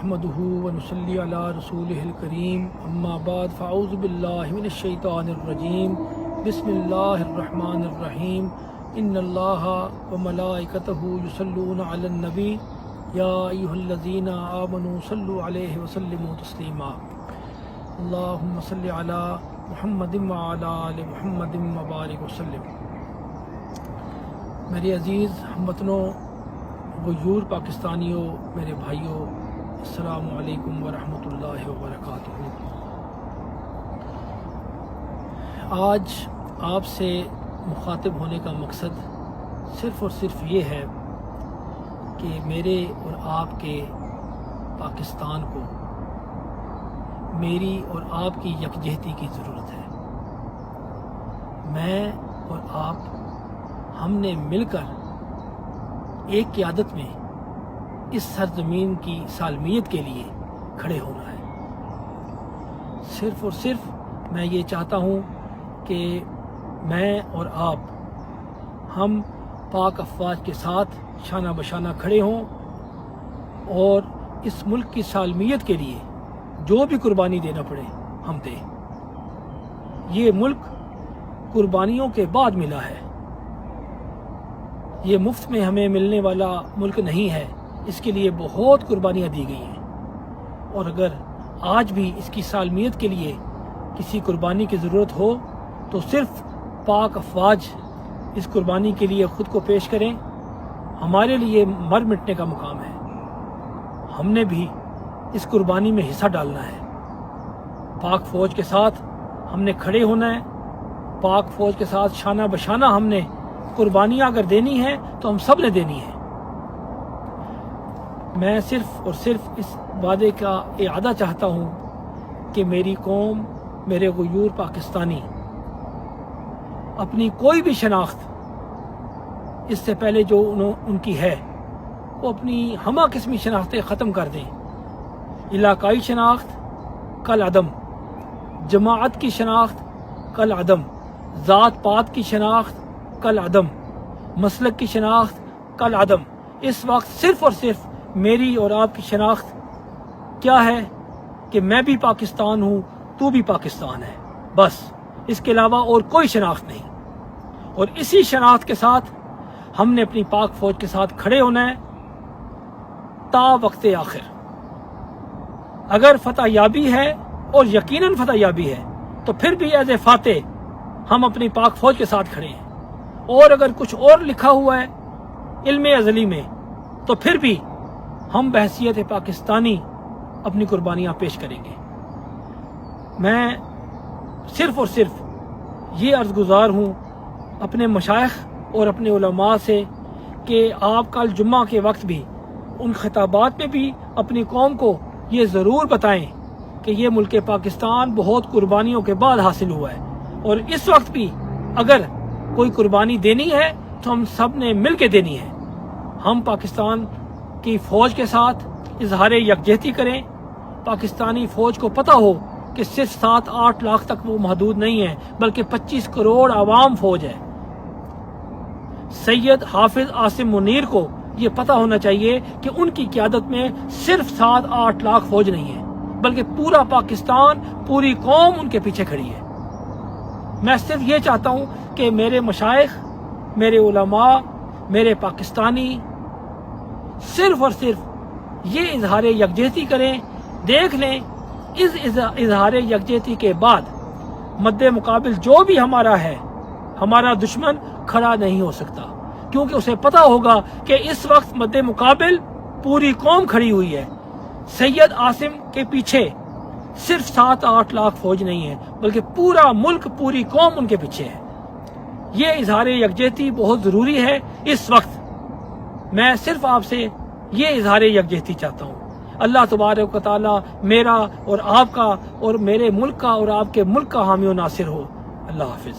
نحمده ونصلي على رسوله الكريم اما بعد فاعوذ بالله من الشيطان الرجيم بسم الله الرحمن الرحيم ان الله وملائكته يصلون على النبي يا ايها الذين آمنوا صلوا عليه وسلموا تسليما اللهم صل على محمد وعلى آل محمد وبارك وسلم۔ میرے عزیز ہموطنوں، غیور پاکستانیوں، میرے بھائیوں، السلام علیکم ورحمۃ اللہ وبرکاتہ۔ آج آپ سے مخاطب ہونے کا مقصد صرف اور صرف یہ ہے کہ میرے اور آپ کے پاکستان کو میری اور آپ کی یکجہتی کی ضرورت ہے۔ میں اور آپ ہم نے مل کر ایک قیادت میں اس سرزمین کی سالمیت کے لیے کھڑے ہونا ہے۔ صرف اور صرف میں یہ چاہتا ہوں کہ میں اور آپ ہم پاک افواج کے ساتھ شانہ بشانہ کھڑے ہوں اور اس ملک کی سالمیت کے لیے جو بھی قربانی دینا پڑے ہم دیں۔ یہ ملک قربانیوں کے بعد ملا ہے، یہ مفت میں ہمیں ملنے والا ملک نہیں ہے، اس کے لیے بہت قربانیاں دی گئی ہیں، اور اگر آج بھی اس کی سالمیت کے لیے کسی قربانی کی ضرورت ہو تو صرف پاک افواج اس قربانی کے لیے خود کو پیش کریں۔ ہمارے لیے مر مٹنے کا مقام ہے، ہم نے بھی اس قربانی میں حصہ ڈالنا ہے۔ پاک فوج کے ساتھ ہم نے کھڑے ہونا ہے، پاک فوج کے ساتھ شانہ بشانہ ہم نے قربانیاں اگر دینی ہے تو ہم سب نے دینی ہے۔ میں صرف اور صرف اس وعدے کا اعادہ چاہتا ہوں کہ میری قوم، میرے غیور پاکستانی اپنی کوئی بھی شناخت اس سے پہلے جو ان کی ہے وہ اپنی ہمہ قسمی شناختیں ختم کر دیں۔ علاقائی شناخت کل عدم، جماعت کی شناخت کل عدم، ذات پات کی شناخت کل عدم، مسلک کی شناخت کل عدم۔ اس وقت صرف اور صرف میری اور آپ کی شناخت کیا ہے کہ میں بھی پاکستان ہوں، تو بھی پاکستان ہے، بس اس کے علاوہ اور کوئی شناخت نہیں۔ اور اسی شناخت کے ساتھ ہم نے اپنی پاک فوج کے ساتھ کھڑے ہونا ہے تا وقت آخر۔ اگر فتح یابی ہے اور یقیناً فتح یابی ہے تو پھر بھی ایز اے فاتح ہم اپنی پاک فوج کے ساتھ کھڑے ہیں، اور اگر کچھ اور لکھا ہوا ہے علم ازلی میں تو پھر بھی ہم بحیثیت پاکستانی اپنی قربانیاں پیش کریں گے۔ میں صرف اور صرف یہ عرض گزار ہوں اپنے مشائخ اور اپنے علماء سے کہ آپ کل جمعہ کے وقت بھی ان خطابات میں بھی اپنی قوم کو یہ ضرور بتائیں کہ یہ ملک پاکستان بہت قربانیوں کے بعد حاصل ہوا ہے، اور اس وقت بھی اگر کوئی قربانی دینی ہے تو ہم سب نے مل کے دینی ہے۔ ہم پاکستان کی فوج کے ساتھ اظہار یکجہتی کریں، پاکستانی فوج کو پتہ ہو کہ صرف 7-8 لاکھ تک وہ محدود نہیں ہے بلکہ 25 کروڑ عوام فوج ہے۔ سید حافظ عاصم منیر کو یہ پتہ ہونا چاہیے کہ ان کی قیادت میں صرف 7-8 لاکھ فوج نہیں ہے بلکہ پورا پاکستان، پوری قوم ان کے پیچھے کھڑی ہے۔ میں صرف یہ چاہتا ہوں کہ میرے مشائخ، میرے علماء، میرے پاکستانی صرف اور صرف یہ اظہار یکجہتی کریں۔ دیکھ لیں اس اظہار یکجہتی کے بعد مد مقابل جو بھی ہمارا ہے، ہمارا دشمن کھڑا نہیں ہو سکتا، کیونکہ اسے پتہ ہوگا کہ اس وقت مد مقابل پوری قوم کھڑی ہوئی ہے۔ سید عاصم کے پیچھے صرف 7-8 لاکھ فوج نہیں ہے بلکہ پورا ملک، پوری قوم ان کے پیچھے ہے۔ یہ اظہار یکجہتی بہت ضروری ہے اس وقت۔ میں صرف آپ سے یہ اظہار یکجہتی چاہتا ہوں۔ اللہ تبارک و تعالی میرا اور آپ کا اور میرے ملک کا اور آپ کے ملک کا حامی و ناصر ہو۔ اللہ حافظ۔